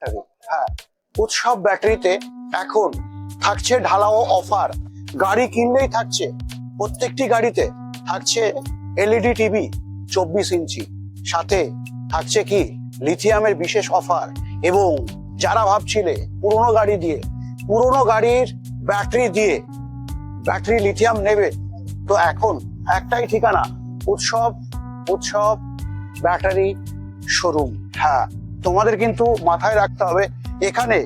Battery. হ্যাঁ, উৎসব ব্যাটারিতে এখন থাকছে ঢালাও অফার। গাড়ি কিনলেই থাকছে, প্রত্যেকটি গাড়িতে থাকছে এলইডি টিভি 24 ইঞ্চি, সাথে থাকছে কি লিথিয়ামের বিশেষ অফার। এবং যারা ভাবছিলে পুরোনো গাড়ি দিয়ে, পুরোনো গাড়ির ব্যাটারি দিয়ে ব্যাটারি লিথিয়াম নেবে, তো এখন একটাই ঠিকানা, উৎসব উৎসব ব্যাটারি শোরুম। হ্যাঁ, তোমাদের কিন্তু মাথায় রাখতে হবে এখানে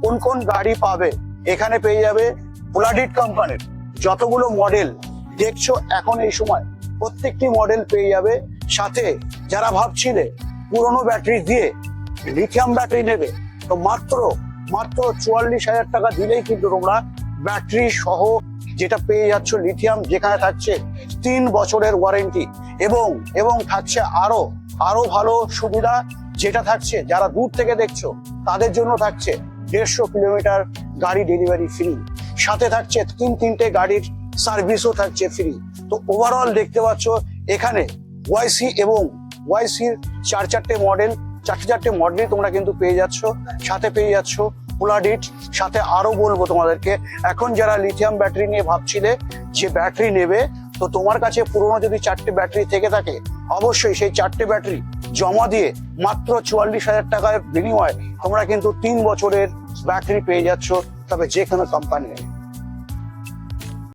কোন কোন গাড়ি পাবে। এখানে পেয়ে যাবে পোলাডিট কোম্পানির যতগুলো মডেল দেখছো এখন এই সময়, প্রত্যেকটি মডেল পেয়ে যাবে। সাথে যারা ভাবছিলে পুরোনো ব্যাটারি দিয়ে লিথিয়াম ব্যাটারি নেবে, তো মাত্র 44,000 টাকা দিলেই কিন্তু তোমরা ব্যাটারি সহ যেটা পেয়ে যাচ্ছ লিথিয়াম, যেখানে থাকছে 3 বছরের ওয়ারেন্টি এবং থাকছে আরো ভালো সুবিধা, যেটা থাকছে যারা দূর থেকে দেখছো তাদের জন্য থাকছে 150 কিলোমিটার গাড়ি ডেলিভারি ফ্রি, সাথে থাকছে তিনটে গাড়ির সার্ভিসও থাকছে ফ্রি। তো ওভারঅল দেখতে পাচ্ছ এখানে ওয়াইসি এবং ওয়াইসির চারটে মডেল তোমরা কিন্তু পেয়ে যাচ্ছ। সাথে পেয়ে যাচ্ছ পোলাডিট। সাথে আরো বলবো তোমাদেরকে, এখন যারা লিথিয়াম ব্যাটারি নিয়ে ভাবছিলে যে ব্যাটারি নেবে, তো তোমার কাছে পুরোনো যদি 4টে ব্যাটারি থেকে থাকে, অবশ্যই সেই 4টে ব্যাটারি জমা দিয়ে মাত্র 44,000 টাকার বিনিময়ে তোমরা কিন্তু 3 বছরের ব্যাটারি পেয়ে যাচ্ছ, তবে যে কোনো কোম্পানির।